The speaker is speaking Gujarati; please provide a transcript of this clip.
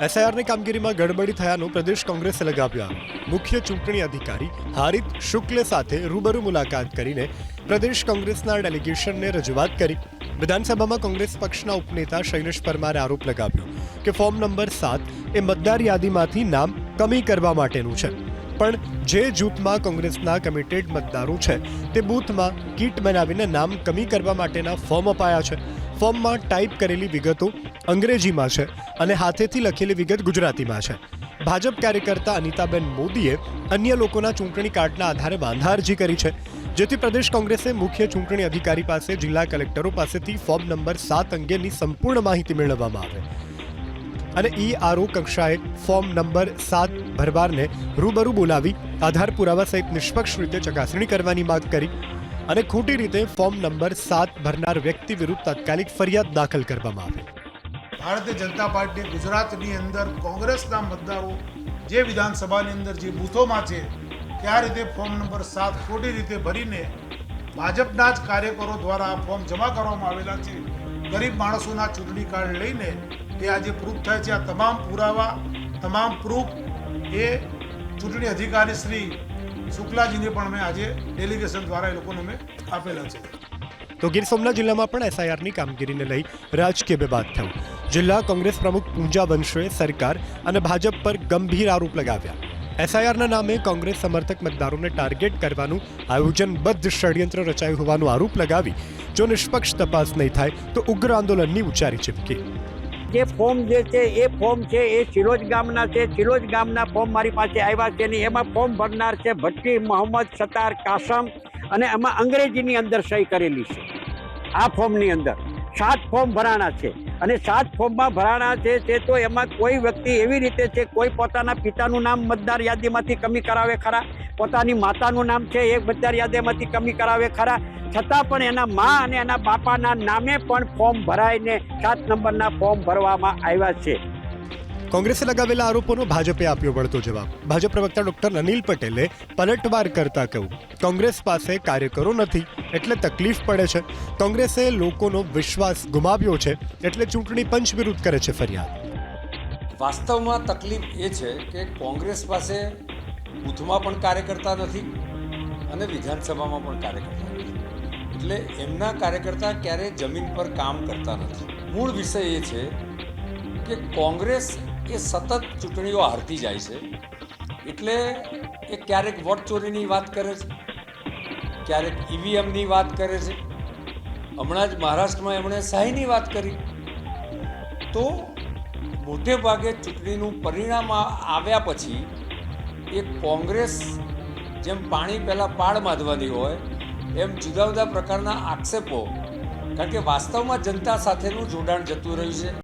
એસઆઈઆરની કામગીરીમાં ગડબડી થયાનો પ્રદેશ કોંગ્રેસે લગાવ્યો આરોપ। મુખ્ય ચૂંટણી અધિકારી હારિત શુક્લ સાથે રૂબરૂ મુલાકાત કરીને પ્રદેશ કોંગ્રેસના ડેલિગેશનને રજૂઆત કરી। વિધાનસભામાં કોંગ્રેસ પક્ષના ઉપનેતા શૈલેષ પરમારે આરોપ લગાવ્યો કે ફોર્મ નંબર 7 એ મતદાર યાદીમાંથી નામ કમી કરવા માટેનું છે, પણ જે જૂથમાં કોંગ્રેસના કમિટેડ મતદારો છે તે બૂથમાં કીટ બનાવીને નામ કમી કરવા માટેના ફોર્મ અપાયા છે। ફોર્મમાં ટાઈપ કરેલી વિગતો અંગ્રેજીમાં છે અને હાથેથી લખેલી વિગત ગુજરાતીમાં છે। ભાજપ કાર્યકર્તા અનિતાબેન મોદીએ અન્ય લોકોના ચૂંટણી કાર્ડના આધારે વાંધા અરજી કરી છે, જેથી પ્રદેશ કોંગ્રેસે મુખ્ય ચૂંટણી અધિકારી પાસે જિલ્લા કલેક્ટરો પાસેથી ફોર્મ નંબર 7 અંગેની સંપૂર્ણ માહિતી મેળવવામાં આવે અને ઈઆરઓ કક્ષાએ ફોર્મ નંબર 7 ભરવારને રૂબરૂ બોલાવી આધાર પુરાવા સહિત નિષ્પક્ષ રીતે ચકાસણી કરવાની માંગ કરી અને ખોટી રીતે ફોર્મ નંબર 7 ભરનાર વ્યક્તિ વિરુદ્ધ તાત્કાલિક ફરિયાદ દાખલ કરવામાં આવે। ભારતીય જનતા પાર્ટી ગુજરાતની અંદર કોંગ્રેસના મતદારો જે વિધાનસભાની અંદર જે બૂથોમાં છે કે આ રીતે ફોર્મ નંબર 7 ખોટી રીતે ભરીને ભાજપના જ કાર્યકરો દ્વારા આ ફોર્મ જમા કરવામાં આવેલા છે। ગરીબ માણસોના ચૂંટણી કાર્ડ લઈને એ આજે પ્રૂફ થાય છે। આ તમામ પુરાવા તમામ પ્રૂફ એ ચૂંટણી અધિકારી શ્રી શુક્લાજીને પણ અમે આજે ડેલિગેશન દ્વારા એ લોકોને અમે આપેલા છે। તો ગીર સોમનાથ જિલ્લામાં પણ એસઆઈઆરની કામગીરીને લઈ રાજકીય વિવાદ થયો। જિલ્લા કોંગ્રેસ પ્રમુખ પૂંજા વંશોએ સરકાર અને ભાજપ પર ગંભીર આરોપ લગાવ્યા। એસઆઈઆરના નામે કોંગ્રેસ સમર્થક મતદારોને ટાર્ગેટ કરવાનું આયોજનબદ્ધ ષડયંત્ર રચાયું હોવાનો આરોપ લગાવી જો નિષ્પક્ષ તપાસ નહીં થાય તો ઉગ્ર આંદોલનની ઉચ્ચારી ચીમકી। જે ફોર્મ જે છે એ ફોર્મ છે એ ચિલોજ ગામના છે। ચિલોજ ગામના ફોર્મ મારી પાસે આવ્યા છે ને એમાં ફોર્મ ભરનાર છે ભટ્ટી મોહમ્મદ સતાર કાસમ અને એમાં અંગ્રેજીની અંદર સહી કરેલી છે। આ ફોર્મની અંદર 7 ફોર્મ ભરાણા છે અને 7 ફોર્મમાં ભરાણા છે તે તો એમાં કોઈ વ્યક્તિ એવી રીતે છે કોઈ પોતાના પિતાનું નામ મતદાર યાદીમાંથી કમી કરાવે ખરા, પોતાની માતાનું નામ છે એ મતદાર યાદીમાંથી કમી કરાવે ખરા, છતાં પણ એના મા અને એના બાપાના નામે પણ ફોર્મ ભરાઈને 7 નંબરના ફોર્મ ભરવામાં આવ્યા છે। કોંગ્રેસે લગાવેલા આરોપોનો ભાજપે આપ્યો વળતો જવાબ। ભાજપ પ્રવક્તા ડોક્ટર અનિલ પટેલે પલટવાર કરતા કહ્યું, કોંગ્રેસ પાસે કાર્યકરો નથી એટલે તકલીફ પડે છે। કોંગ્રેસે લોકોનો વિશ્વાસ ગુમાવ્યો છે એટલે ચૂંટણી પંચ વિરુદ્ધ કરે છે ફરિયાદ। વાસ્તવમાં તકલીફ એ છે કે કોંગ્રેસ પાસે બૂથમાં પણ કાર્યકર્તા નથી અને વિધાનસભામાં પણ કાર્યકર્તા નથી, એટલે એમના કાર્યકર્તા ક્યારેય જમીન પર કામ કરતા નથી। મૂળ વિષય એ છે કે કોંગ્રેસ એ સતત ચૂંટણીઓ હારતી જાય છે, એટલે એ ક્યારેક વોટ ચોરીની વાત કરે છે, ક્યારેક ઈવીએમની વાત કરે છે, હમણાં જ મહારાષ્ટ્રમાં એમણે સહીની વાત કરી। તો મોટે ભાગે ચૂંટણીનું પરિણામ આવ્યા પછી એ કોંગ્રેસ જેમ પાણી પહેલાં પાળ બાંધવાની હોય એમ જુદા જુદા પ્રકારના આક્ષેપો, કારણ કે વાસ્તવમાં જનતા સાથેનું જોડાણ જતું રહ્યું છે।